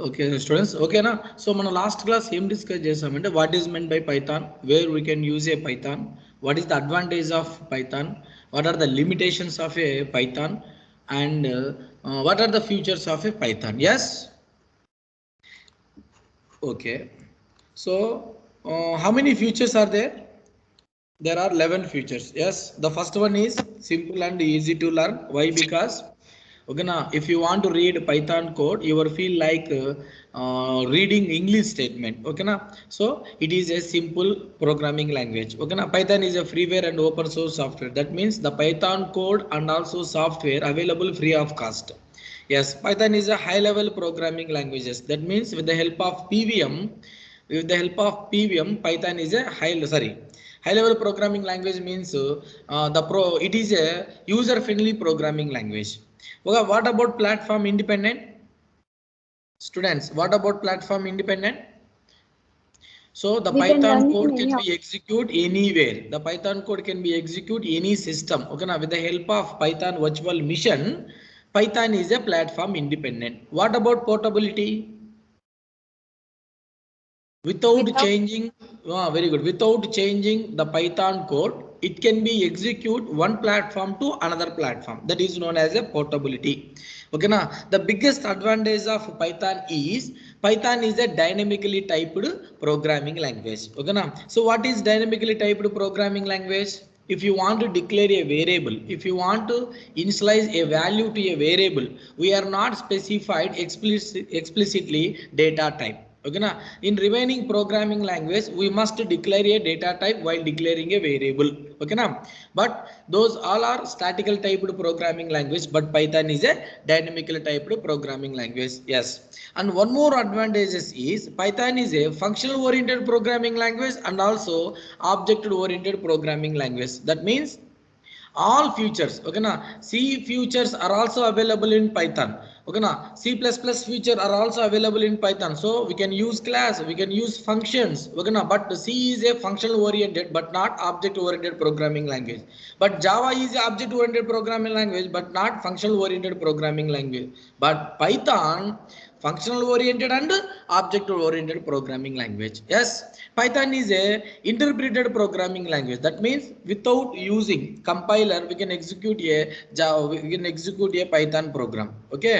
Okay, students. Okay, na. So, మన last class ఏం discuss చేసామంటే what is meant by Python, where we can use a Python, what is the advantage of Python, what are the limitations of a Python, and what are the features of a Python. Yes. Okay. So, how many features are there? There are 11 features. Yes, the first one is simple and easy to learn. Why? Because okay, now if you want to read Python code, you will feel like reading English statement. Okay, now so it is a simple programming language. Okay, now Python is a freeware and open source software. That means the Python code and also software available free of cost. Yes, Python is a high level programming languages. That means with the help of PVM, Python is a high level programming language means it is a user friendly programming language. Okay, what about platform independent? Students, what about platform independent? So the Python code can be execute anywhere. The Python code can be execute any system. Okay, now with the help of Python virtual machine, Python is a platform independent. What about portability? Without changing, very good. Without changing the Python code, it can be execute one platform to another platform. That is known as a portability. Okay, now the biggest advantage of Python is a dynamically typed programming language. Okay, now so what is dynamically typed programming language? If you want to declare a variable, if you want to initialize a value to a variable, we are not specified explicitly data type. Okay, na? In remaining programming language, we must declare a data type while declaring a variable. Okay, na? But those all are statical typed programming language, but Python is a dynamical typed programming language. Yes. And one more advantage is Python is a functional oriented programming language and also object oriented programming language. That means all features, okay na, C features are also available in Python. Okay na, C++ feature are also available in Python. So we can use class, we can use functions. Okay na, but C is a functional oriented but not object oriented programming language. But Java is a object oriented programming language but not functional oriented programming language. But Python functional oriented and object oriented programming language. Yes, Python is a interpreted programming language. That means without using compiler, we can execute a Java, we can execute a Python program. Okay.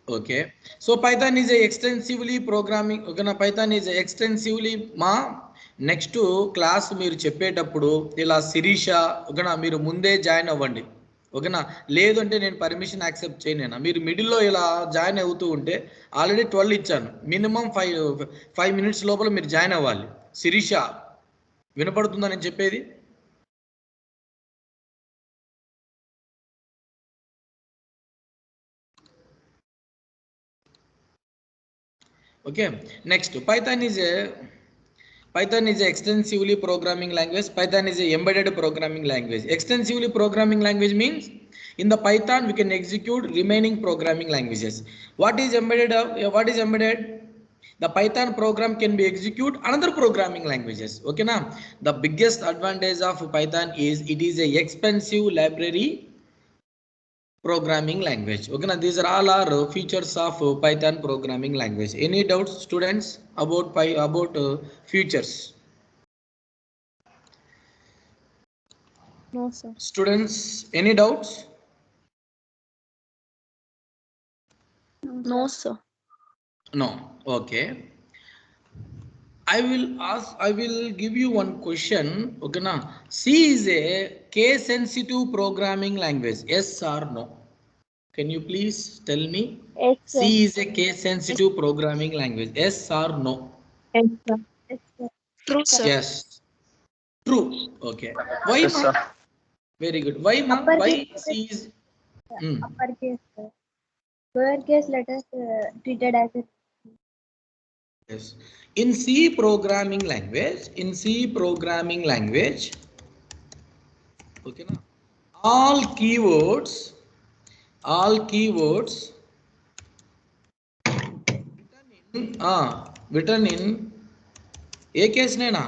Okay. So Python is a extensively programming. Okay, na Python is a extensively మా next class మీరు చెప్పేటప్పుడు ఇలా శిరీష ఓకేనా మీరు ముందే join అవ్వండి. ఓకేనా, లేదు అంటే నేను పర్మిషన్ యాక్సెప్ట్ చేయను. మీరు మిడిల్లో ఇలా జాయిన్ అవుతూ ఉంటే ఆల్రెడీ 12 ఇచ్చాను, మినిమం 5 మినిట్స్ లోపల మీరు జాయిన్ అవ్వాలి. శిరీష వినపడుతుందా నేను చెప్పేది? Okay, next Python is a extensively programming language. Python is a embedded programming language. Extensively programming language means in the Python we can execute remaining programming languages. What is embedded? What is embedded? The Python program can be execute another programming languages. Okay, now the biggest advantage of Python is it is a expensive library programming language. Okay, now these are all our features of Python programming language. Any doubts, students, about features? No, sir. Students, any doubts? No, sir. No. Okay. I will give you one question. Okay, now C is a case sensitive programming language. Yes or no? Can you please tell me? Yes, sir. C is a case sensitive programming language. Yes or no? Yes, sir. Yes, sir. True, sir. Yes. True. Okay. Why? Yes, sir. Very good. Why, ma'am? Why C is? Uppercase, sir. Lowercase letters treated as a. Yes. In C programming language, okay, na, all keywords written in a case నేనా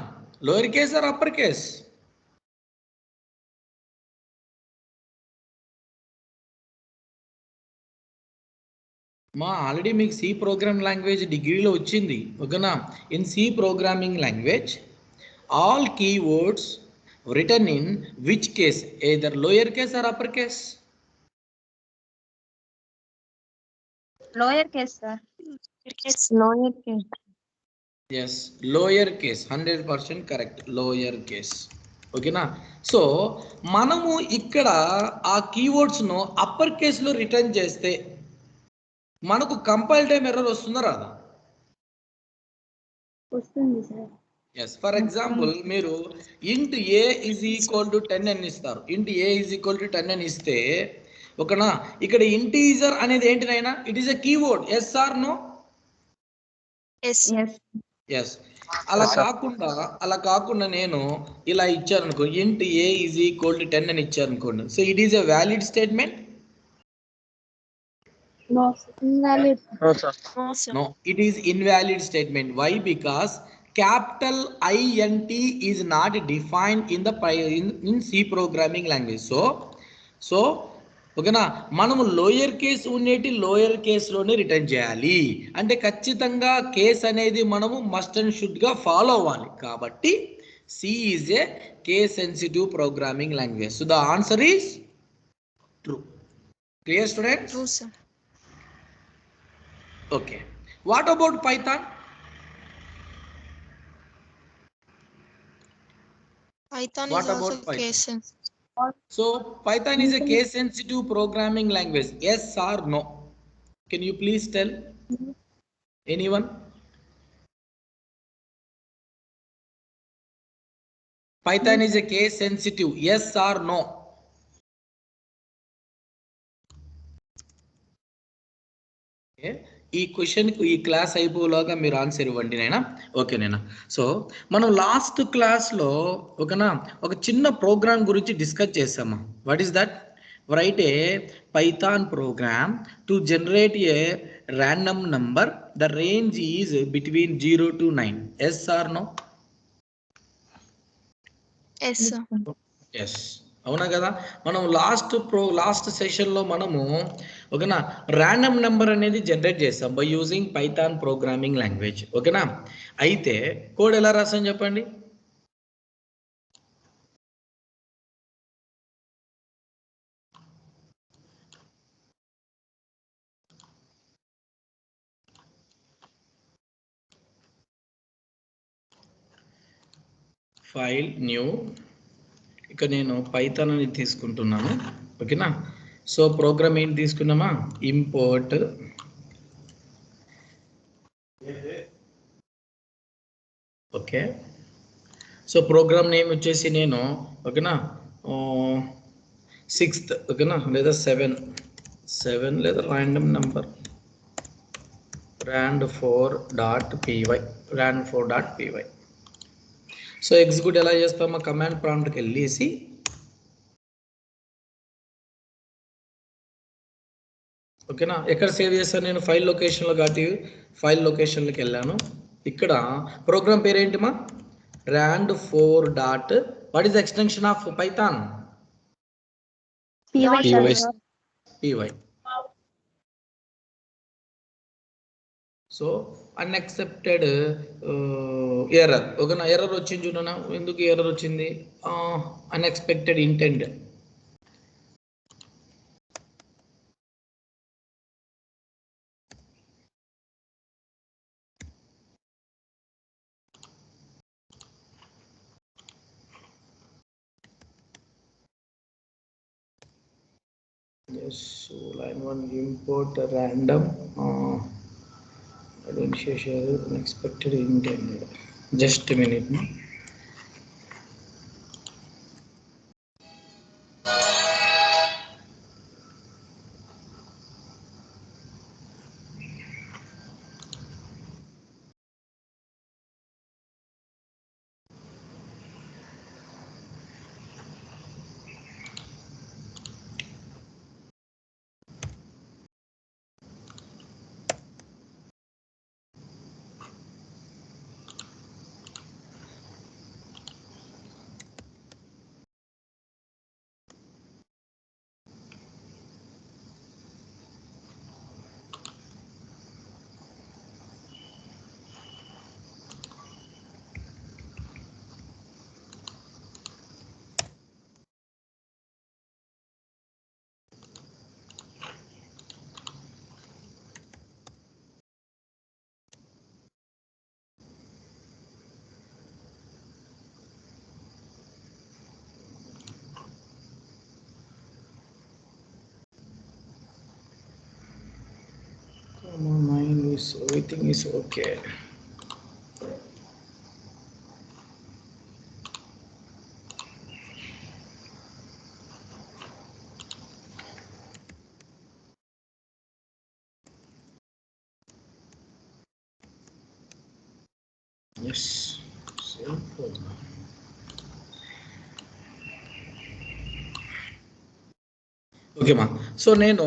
lower case or upper case? మా already మీకు C program language డిగ్రీలో వచ్చింది ఓకేనా. In C programming language all keywords written in which case, either lower case or upper case? Lower case, sir. It's lower case. Yes, lower case, 100% correct, lower case. ఓకేనా. So మనము ఇక్కడ ఆ keywords ను upper case లో return చేస్తే మనకు compile time error వస్తుందా రాదా? వస్తుంది సార్. ఎస్, ఫర్ ఎగ్జాంపుల్ మీరు ఇంట్ ఏ ఈజ్ ఈక్వల్ టు 10 అని ఇస్తారు. ఇంట్ ఏ ఈజ్ ఈక్వల్ టు 10 అని ఇస్తే ఓకేనా, ఇక్కడ ఇంటీజర్ అనేది ఏంటినైనా it is a keyword, yes or no? Yes. అలా కాకుండా నేను ఇలా ఇచ్చాను అనుకో, ఇంట్ ఏ ఈజ్ ఈక్వల్ టు 10 అని ఇచ్చారు అనుకోండి. So it is a valid statement? No, invalid. No, sir. No, it is invalid statement. Why? Because capital INT is not defined in the in C programming language. So ఓకేనా, మనము lower case ఉండేటి lower కేసులోనే return చేయాలి. అంటే ఖచ్చితంగా case అనేది మనము must and should గా ఫాలో అవ్వాలి. కాబట్టి C is a case sensitive programming language. So the answer is true. Clear students? True, sir. Okay. What about Python? Python What is also about Python? case sensitive. So Python is a case sensitive programming language. Yes or no? Can you please tell? Anyone? Python is a case sensitive. Yes or no? Okay. ఈ క్వశ్చన్కి ఈ class అయిపోలాగా మీరు answer ఇవ్వండి నైనా. ఓకేనేనా. So మనం last క్లాస్లో ఓకేనా ఒక చిన్న ప్రోగ్రామ్ గురించి డిస్కస్ చేసామా. What is that? Write a Python program to generate a random number. The range is between 0 to 9. Yes or no? Yes, sir. Yes, అవునా కదా. మనం లాస్ట్ సెషన్లో మనము ఓకేనా ర్యాండమ్ నెంబర్ అనేది జనరేట్ చేస్తాం by using Python programming language. ఓకేనా. అయితే కోడ్ ఎలా రాసాం చెప్పండి? ఫైల్ న్యూ, ఇక నేను పైథాన్ అని తీసుకుంటున్నాను. ఓకేనా. సో ప్రోగ్రామ్ ఏంటి తీసుకున్నామా? Import okay. So program name వచ్చేసి నేను ఓకేనా 6th ఓకేనా లేదా 7 లేదా random number rand4.py. So execute ఎలా చేస్తామో కమాండ్ ప్రాంప్ట్కి వెళ్ళేసి ఓకేనా ఎక్కడ సేవ్ చేస్తాను నేను? ఫైల్ లొకేషన్లో కాబట్టి ఫైల్ లొకేషన్లోకి వెళ్ళాను. ఇక్కడ ప్రోగ్రామ్ పేరు ఏంటిమా? rand4. What is the extension of Python? py. So unexpected error ఓకేనా. ఎర్రర్ వచ్చింది చూడనా. ఎందుకు ఎర్రర్ వచ్చింది? Unexpected intent. Yes, so line 1 import random unexpected intended. Just a minute. is everything is okay. Yes, simple. Okay మా. So నేను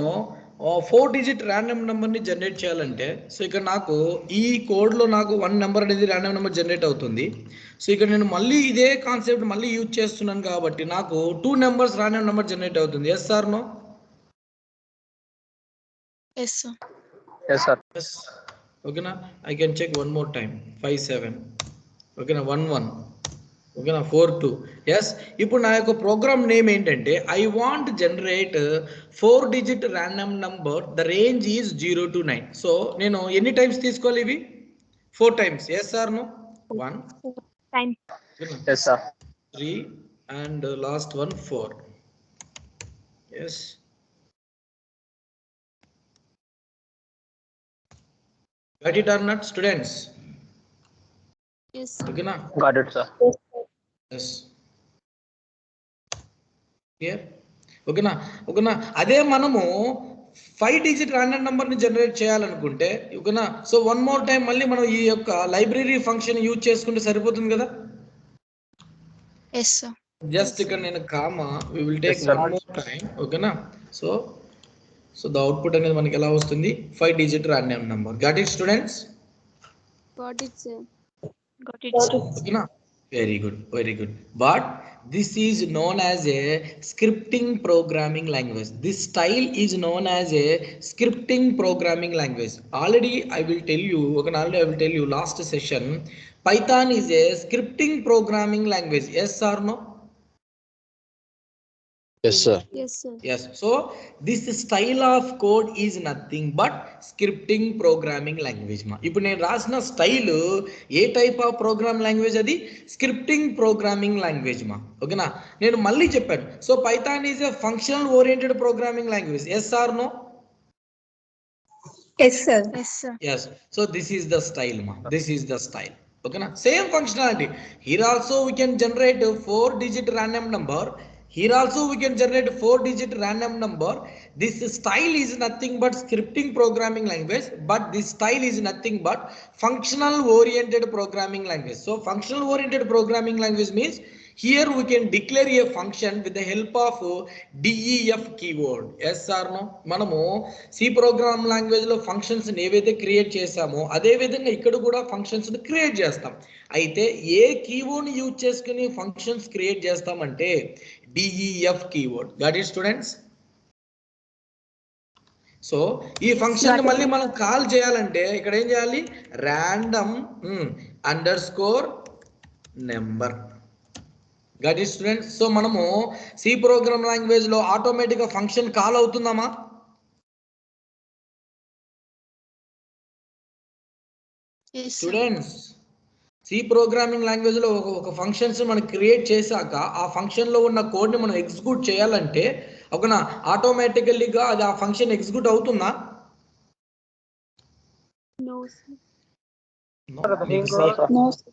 4-digit random నెంబర్ని generate చేయాలంటే so ఇక్కడ నాకు ఈ కోడ్లో నాకు 1 నెంబర్ అనేది ర్యాండమ్ నెంబర్ జనరేట్ అవుతుంది. సో ఇక్కడ నేను మళ్ళీ ఇదే కాన్సెప్ట్ మళ్ళీ యూజ్ చేస్తున్నాను కాబట్టి నాకు 2 నెంబర్స్ ర్యాండమ్ నెంబర్ జనరేట్ అవుతుంది. Yes sir no? Yes, sir. Yes, sir. Yes. ఓకేనా? I can check one more time. 5-7. ఓకేనా? 1-1. ఓకేనా? 4-2. ఎస్. ఇప్పుడు నా యొక్క ప్రోగ్రామ్ నేమ్ ఏంటంటే I want generate 4-digit random number, the range is 0 to 9. So నేను ఎన్ని టైమ్స్ తీసుకోవాలి ఇవి? 4 times. Yes sir no? 1, Time. Yes, sir. 3 and last one 4. Yes. Got it or not, students? Yes, sir. Okay na? Got it, sir. Yes. Clear? Okay na? Okay na? అదే మనము 5-digit random number ని generate చేయాలనుకుంటే ఓకేనా? So one more time మళ్ళీ మనం ఈ యొక్క library function use చేసుకుంటే సరిపోతుంది కదా? Yes, sir. జస్ట్ ఇక్కడ నేను కామా we will take Yes, sir. One more time. ఓకేనా? సో ద అవుట్పుట్ అనేది మనకి ఎలా వస్తుంది? 5-digit random number. Got it students? Got it, sir. Got it, sir. ఓకేనా? Very good, very good. But this is known as a scripting programming language. This style is known as a scripting programming language. Already I will tell you last session Python is a scripting programming language. Yes or no? Yes, sir. Yes, sir. Yes. So this style of code is nothing but scripting programming language ma. ఇప్పుడు నేను రాసిన style ఏ type of program language? అది scripting programming language మా. ఓకేనా? నేను మళ్ళీ చెప్పాను. So Python is a functional oriented programming language. Yes or no? Yes, sir. Yes, sir. Yes. So this is the style ma. This is the style. Okay na? Same functionality. Here also we can generate a 4-digit random number. Here also we can generate 4-digit random number. This style is nothing but scripting programming language, but this style is nothing but functional oriented programming language. So functional oriented programming language means here we can declare a function with the help of def keyword. Yes or no? మనము C program language లో functions ఏవైతే create చేసామో అదే విధంగా ఇక్కడ కూడా functions create చేస్తాం. అయితే ఏ కీవర్డ్ యూజ్ చేసుకుని ఫంక్షన్స్ క్రియేట్ చేస్తామంటే def keyword. Got it students? So ఈ ఫంక్షన్ మళ్ళీ మనం కాల్ చేయాలంటే ఇక్కడ ఏం చేయాలి? random underscore number. Got it students? So మనము సి ప్రోగ్రామ్ లాంగ్వేజ్ లో ఆటోమేటిక్ గా ఫంక్షన్ కాల్ అవుతుందమ్మా? Yes, sir. Students, C programming language లో ఒక ఫంక్షన్స్ మనం క్రియేట్ చేశాక ఆ ఫంక్షన్ లో ఉన్న కోడ్ ని మనం ఎగ్జిక్యూట్ చేయాలంటే ఓకేనా ఆటోమేటికల్లీగా అది ఆ ఫంక్షన్ ఎగ్జిక్యూట్ అవుతుందా? No, sir. No. No, sir.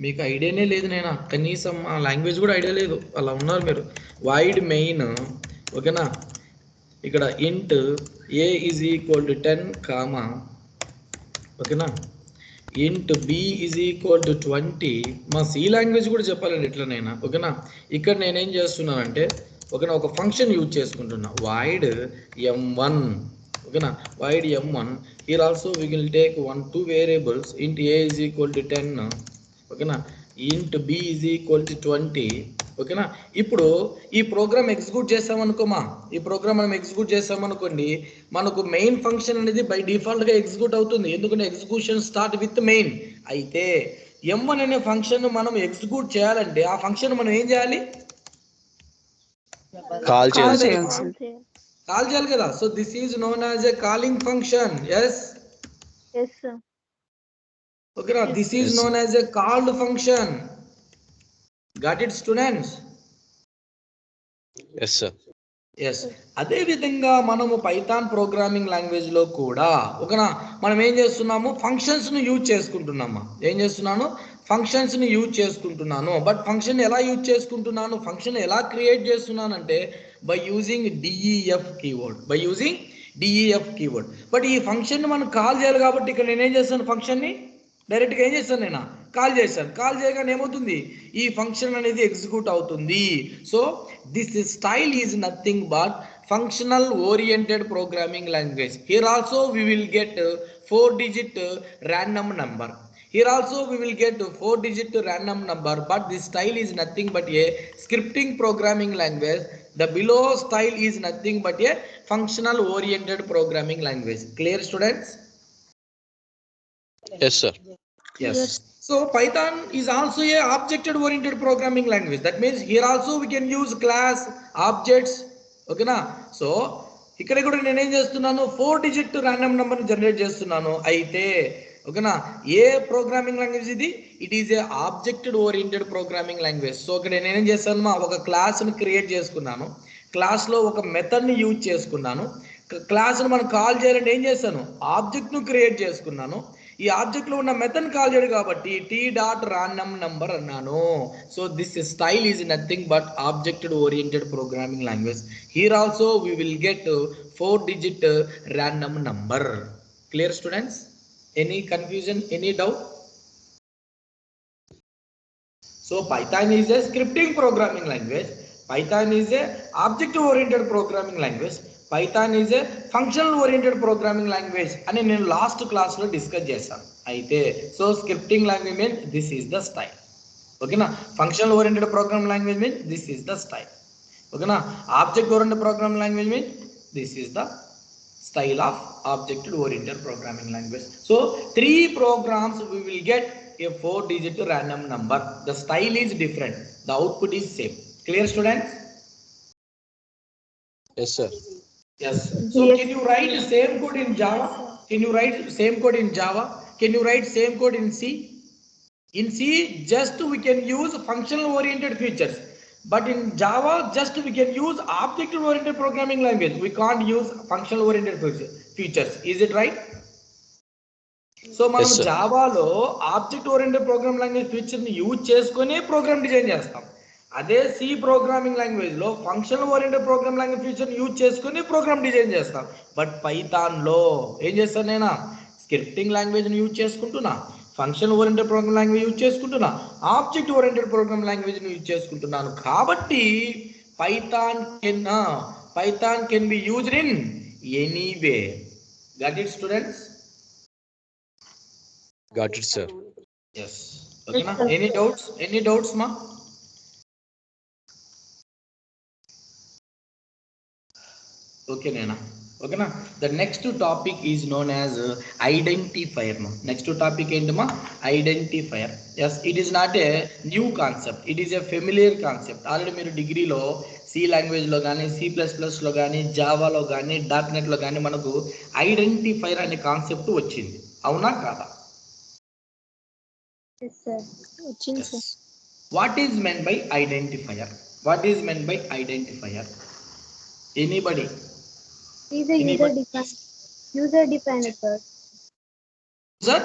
మీకు ఐడియానే లేదు. నేను కనీసం ఆ లాంగ్వేజ్ కూడా ఐడియా లేదు. అలా ఉన్నారు మీరు. వైడ్ మెయిన్ ఓకేనా? ఇక్కడ ఇంట్ a is equal to 10 comma ఓకేనా ఇంట్ b ఈజ్ ఈక్వల్ టు 20. మా సి లాంగ్వేజ్ కూడా చెప్పాలండి ఇట్లనైనా. ఓకేనా? ఇక్కడ నేనేం చేస్తున్నానంటే ఓకేనా ఒక ఫంక్షన్ యూజ్ చేసుకుంటున్నా వైడ్ m1. ఓకేనా? Void m1. Here also we will take 2 variables. Int a is equal to 10 ఓకేనా ఇంట్ b ఈజ్ ఈక్వల్ టు 20. ఓకేనా? ఇప్పుడు ఈ ప్రోగ్రామ్ ఎగ్జిక్యూట్ చేసామనుకోమా, ఈ ప్రోగ్రామ్ మనం ఎగ్జిక్యూట్ చేసామనుకోండి మనకు మెయిన్ ఫంక్షన్ అనేది బై డిఫాల్ట్ గా ఎగ్జిక్యూట్ అవుతుంది. ఎందుకంటే ఎగ్జిక్యూషన్ స్టార్ట్ విత్ మెయిన్. అయితే m1 అనే ఫంక్షన్ మనం ఎగ్జిక్యూట్ చేయాలంటే ఆ ఫంక్షన్ మనం ఏం చేయాలి? కాల్ చేయాలి. కాల్ చేయాలి కదా. So this is known as a calling function. Yes. Yes, sir. Okay, now this is known as a called function. Got it, students? Yes, sir. Yes అదే విధంగా మనము పైథాన్ ప్రోగ్రామింగ్ లాంగ్వేజ్ లో కూడా ఓకేనా మనం ఏం చేస్తున్నాము ఫంక్షన్స్ ని యూజ్ చేసుకుంటున్నామా ఏం చేస్తున్నాను ఫంక్షన్స్ ని యూజ్ చేసుకుంటున్నాను బట్ ఫంక్షన్ ఎలా యూజ్ చేసుకుంటున్నాను ఫంక్షన్ ఎలా క్రియేట్ చేస్తున్నాను అంటే by using D E F keyword but ఈ ఫంక్షన్ మనం కాల్ చేయాలి కాబట్టి ఇక్కడ నేనేం చేస్తాను ఫంక్షన్ ని డైరెక్ట్గా ఏం చేస్తాను నేను కాల్ చేయగానే ఏమవుతుంది ఈ ఫంక్షన్ అనేది ఎగ్జిక్యూట్ అవుతుంది so this style is nothing but functional oriented programming language. Here also we will get 4-digit random number. Here also we will get 4-digit random number, but this style is nothing but a scripting programming language. The below style is nothing but a functional oriented programming language. Clear, students? Yes, sir. Yes. So Python is also a object oriented programming language. That means here also we can use class, objects. ఓకేనా so ఇక్కడ కూడా నేనేం చేస్తున్నాను 4-digit random నెంబర్ని generate చేస్తున్నాను అయితే ఓకేనా ఏ programming language ఇది it is a object oriented programming language so ఇక్కడ నేనేం చేస్తాను ఒక క్లాస్ని క్రియేట్ చేసుకున్నాను క్లాస్లో ఒక మెథడ్ని యూజ్ చేసుకున్నాను క్లాస్ను మనం కాల్ చేయాలంటే ఏం చేస్తాను ఆబ్జెక్ట్ను క్రియేట్ చేసుకున్నాను ఈ ఆబ్జెక్ట్ లో ఉన్న మెథడ్ కాల్ చేయడు కాబట్టి t.random number అన్నాను so this style is nothing but object oriented programming language here also we will get 4-digit random number. Clear, students? Any confusion, any doubt? So Python is a scripting programming language. Python is a object oriented programming language. Python is a functional oriented programming language అని నేను last class లో discuss చేశాను అయితే so scripting language means this is the style ఓకేనా functional oriented programming language means this is the style ఓకేనా object oriented programming language means this is the style of object oriented programming language. So 3 programs we will get a 4-digit random number. The style is different, the output is same. Clear, students? Yes, sir. Yes. So can you write same code in Java? Can you write same code in Java? Can you write same code in C? In C just we can use functional oriented features. But in Java, just we can use object oriented programming language. We can't use functional oriented features. Is it right? So మనం జావాలో object oriented program language feature ని use చేసుకుని program design చేస్తాం అదే C programming language లో functional oriented program language feature ని use చేసుకుని program design చేస్తాం బట్ పైథాన్ లో ఏం చేస్తాను నేను స్క్రిప్టింగ్ లాంగ్వేజ్ ని యూజ్ చేసుకుంటున్నా function oriented program language use చేసుకుంటున్నా ఆబ్జెక్ట్ ఓరియంటెడ్ ప్రోగ్రామ్ లాంగ్వేజ్ ని యూజ్ చేసుకుంటున్నాను కాబట్టి Python can be used in any way got it students Got it, sir. Yes. Okay na any doubts ma okay nena okay na the next topic is known as identifier ma next topic enti ma identifier yes it is not a new concept it is a familiar concept already మీరు డిగ్రీలో C language లో గానీ C++ లో గానీ జావాలో గానీ .NET లో గానీ మనకు ఐడెంటిఫైర్ అనే కాన్సెప్ట్ వచ్చింది అవునా కాదా Yes, sir. వచ్చింది sir What is meant by identifier? What is meant by identifier? Anybody? Is a user-defined word. Sir?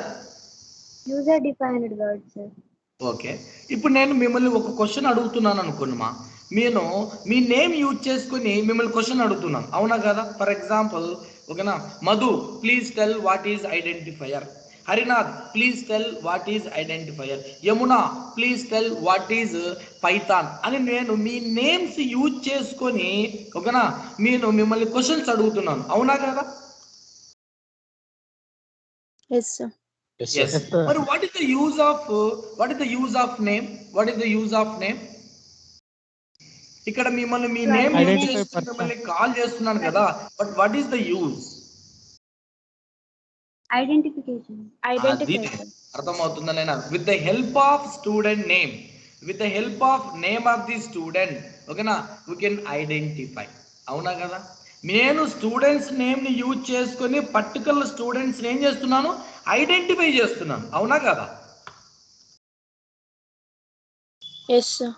User-defined word, sir. Okay ఇప్పుడు నేను మిమ్మల్ని ఒక క్వశ్చన్ అడుగుతున్నాను అనుకోనమా నేను మీ నేమ్ యూజ్ చేసుకుని మిమ్మల్ని క్వశ్చన్ అడుగుతున్నాను అవునా కదా ఫర్ ఎగ్జాంపుల్ ఓకేనా Madhu please tell what is identifier Harinath please tell what is identifier Yamuna please tell what is Python అని నేను మీ నేమ్స్ యూజ్ చేసుకొని ఓకేనా నేను మిమ్మల్ని క్వశ్చన్స్ అడుగుతున్నాను అవునా కదా ఎస్ సార్ Yes, sir. మరి what is the use of name ఇక్కడ మిమ్మల్ని మీ నేమ్ యూజ్ చేసుకుని మిమ్మల్ని కాల్ చేస్తున్నాను కదా but what is the use Identification. అర్థమవుతుందా నేను with the help of student name with the help of name of the student ఓకేనా వీ కెన్ ఐడెంటిఫై అవునా కదా నేను స్టూడెంట్స్ నేమ్ ని యూజ్ చేసుకొని పర్టికులర్ స్టూడెంట్స్ ఏం చేస్తున్నాను ఐడెంటిఫై చేస్తున్నాను అవునా కదా yes sir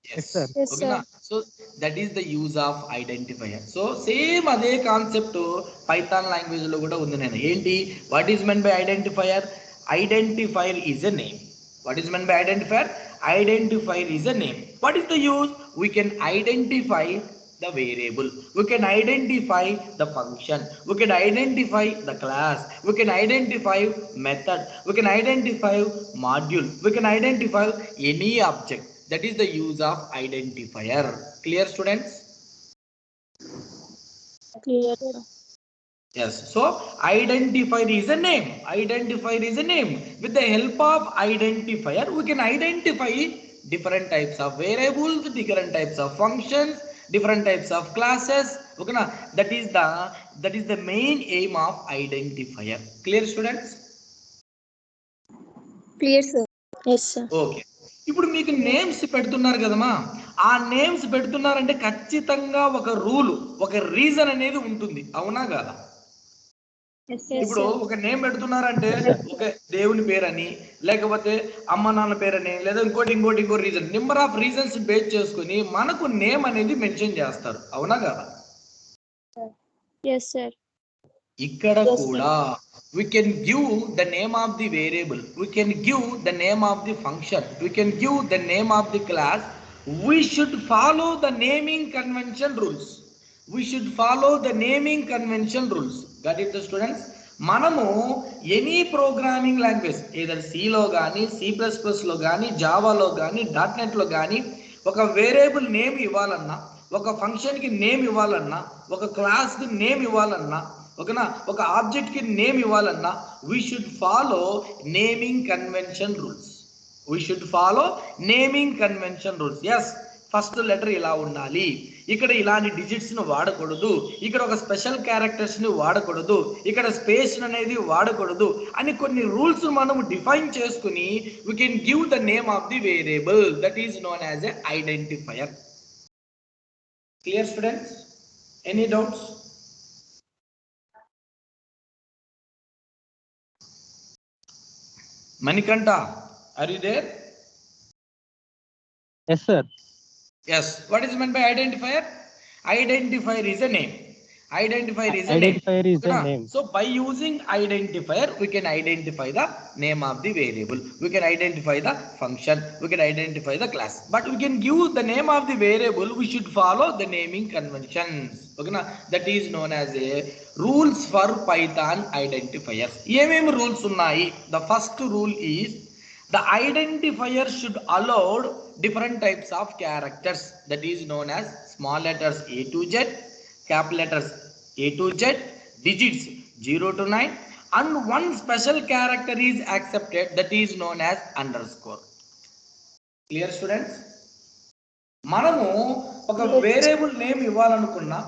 Yes. Yes, Okay, sir. na? So that is the use of identifier. So same అదే కాన్సెప్ట్ పైథాన్ లాంగ్వేజ్ లో కూడా ఉంది నేను. ఏంటి? What is meant by identifier? Identifier is a name. What is meant by identifier? Identifier is a name. What is the use? We can identify the variable. We can identify the function. We can identify the class. We can identify method. We can identify module. We can identify any object. That is the use of identifier. Clear, students? Clear, sir. Yes. So identifier is a name. Identifier is a name. With the help of identifier, we can identify different types of variables, different types of functions, different types of classes. Okay, na? That is the main aim of identifier. Clear, students? Clear, sir. Yes, sir. Okay. ఇప్పుడు మీకు names పెడుతున్నారు కదమ్మా, ఆ names పెడుతున్నారంటే ఖచ్చితంగా ఒక rule, ఒక reason అనేది ఉంటుంది, అవునా కాదా? Yes, Yes, ఇప్పుడు sir. ఒక నేమ్ పెడుతున్నారంటే ఒక దేవుని పేరని, లేకపోతే అమ్మ నాన్న పేరని, లేదా ఇంకో reason, number of reasons base చేసుకుని మనకు నేమ్ అనేది మెన్షన్ చేస్తారు, అవునా కాదా? Yes, sir. ఇక్కడ కూడా we can give the name of the variable, we can give the name of the function, we can give the name of the class. We should follow the naming convention rules. We should follow the naming convention rules. Got it, the students? మనము any programming language, ఏదైనా సిలో కానీ, C++లో కానీ, జావాలో కానీ, .NET లో కానీ ఒక variable name ఇవ్వాలన్నా, ఒక ఫంక్షన్కి నేమ్ ఇవ్వాలన్నా, ఒక క్లాస్కి నేమ్ ఇవ్వాలన్నా, ఓకేనా, ఒక ఆబ్జెక్ట్కి నేమ్ ఇవ్వాలన్నా, we should follow naming convention rules. We should follow naming convention rules. Yes, first letter ఇలా ఉండాలి, ఇక్కడ ఇలాంటి డిజిట్స్ ను వాడకూడదు, ఇక్కడ ఒక స్పెషల్ క్యారెక్టర్స్ ని వాడకూడదు, ఇక్కడ స్పేస్ అనేది వాడకూడదు అని కొన్ని రూల్స్ మనం డిఫైన్ చేసుకుని we can give the name of the variable, that is known as a identifier. Clear, students? Any doubts? Manikanta, are you there? Yes, sir. Yes. What is meant by identifier? Identifier is a name. Identifier is a Identifier name. is a name. So by using identifier, we can identify the name of the variable. We can identify the function. We can identify the class. But we can give the name of the variable. We should follow the naming conventions. Okay, na? That is known as a rules for Python identifiers. ఏమేం rules ఉన్నాయి? The first rule is the identifier should allow different types of characters, that is known as small letters A to Z, cap letters A to Z, digits 0 to 9, and one special character is accepted, that is known as underscore. Clear, students? మనము ఒక variable name ఇవ్వాలనుకున్నా,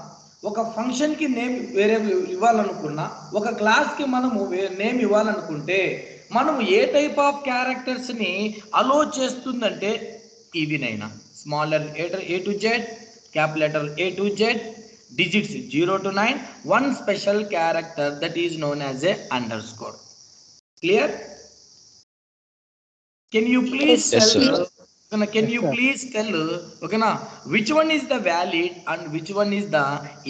ఒక function కి name variable ఇవ్వాలనుకున్నా, ఒక class కి మనము name ఇవ్వాలనుకుంటే మనము ఏ type of characters ని అలో చేస్తుందంటే ఇవినైనా small letter A to Z, cap letter A to Z, digits 0 to 9, one special character, that is known as a underscore. Clear? Can you please Yes, tell? sir. Can you please tell, okay na, which one is the valid and which one is the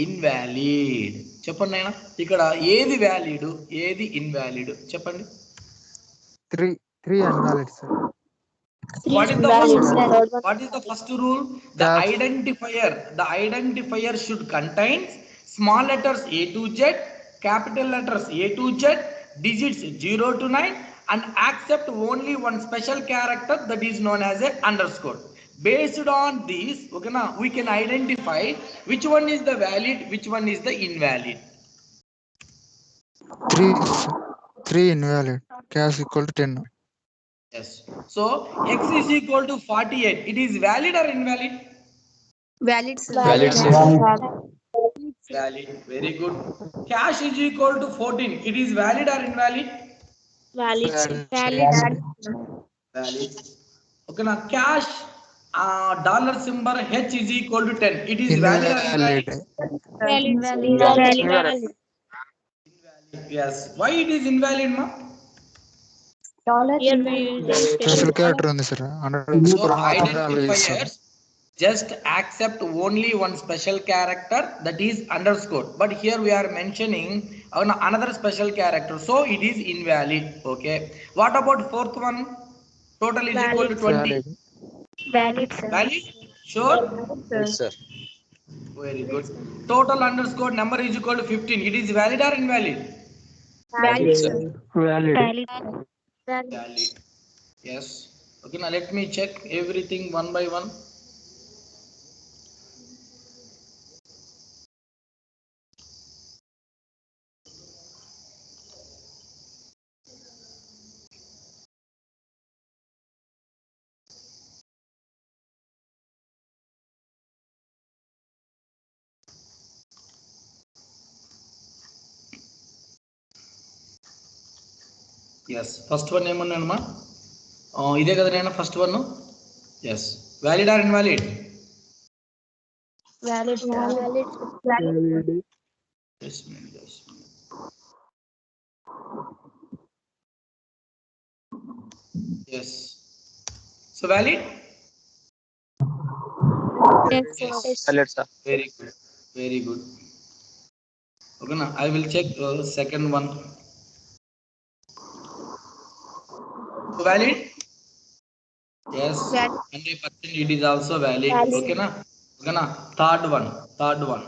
invalid? చెప్పండి నాయనా, ఇక్కడ ఏది valid, ఏది invalid చెప్పండి. Three invalid, sir. What is the Invalid, first sir. rule? What is the first rule? The Caps. identifier should contain small letters A to Z, capital letters A to Z, digits 0 to 9, and accept only one special character, that is known as a underscore. Based on this, okay na, we can identify which one is the valid, which one is the invalid. Three invalid. Cash equal to 10. Yes. So x is equal to 48. It is valid or invalid? Valid, sir. Valid, sir. Valid. Very good. Cash is equal to 14. It is valid or invalid? Valid, sir. Valid. Valid. Okay, now cash dollar symbol H is equal to 10. It is valid or invalid? Invalid. Yes. Why it is invalid, ma? Dollar Here symbol. we Special character on this, sir. So identifiers, just accept only one special character, that is underscore, but here we are mentioning another special character, so it is invalid. Okay, what about fourth one? Total is equal to 20. Valid. Valid, sir. Valid? Sure. Yes, sir. Very good. Total underscore number is equal to 15. It is valid or invalid? Valid, sir. sir. Valid. Valid, sir. Valid. Yes. Okay, now let me check everything one by one. Yes, first one ఏమన్నానమ్మా? ఇదే కదా నేను first one. Yes, valid or invalid? Valid, sir. Valid, sir. Valid. Just minute, just minute. Yes. So valid? Yes, sir. Yes. Valid, sir. Very good. Very good. Okay, now I will check second one. So valid? Yes. Valid. 100% it is also valid. Valid. Okay, na? Okay, na? Third one. Third one.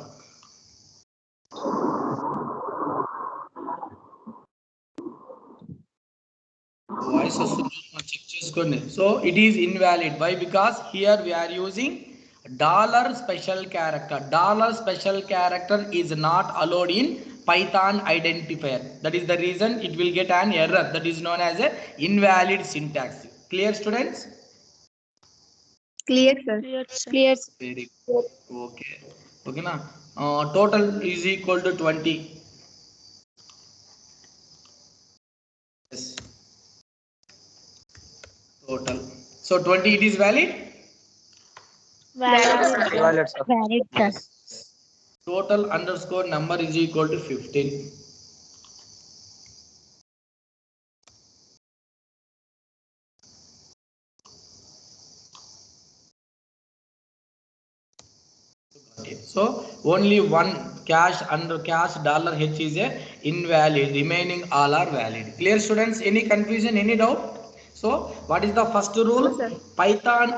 Voice check చేసుకోండి. So it is invalid. Why? Because here we are using dollar special character. Dollar special character is not allowed in Python identifier. That is the reason it will get an error. That is known as a invalid syntax. Clear, students? Clear, sir. Clear, sir. Clear, sir. Very good. Okay. Okay, na? Total is equal to 20. Yes. Total. So 20 it is valid? Valid, sir. Valid, sir. Valid, sir. Yes. Total underscore number is equal to 15. So only one cash under cash $H is a invalid. Remaining all are valid. Clear, students? Any confusion? Any doubt? So what is the first rule? No, sir. Python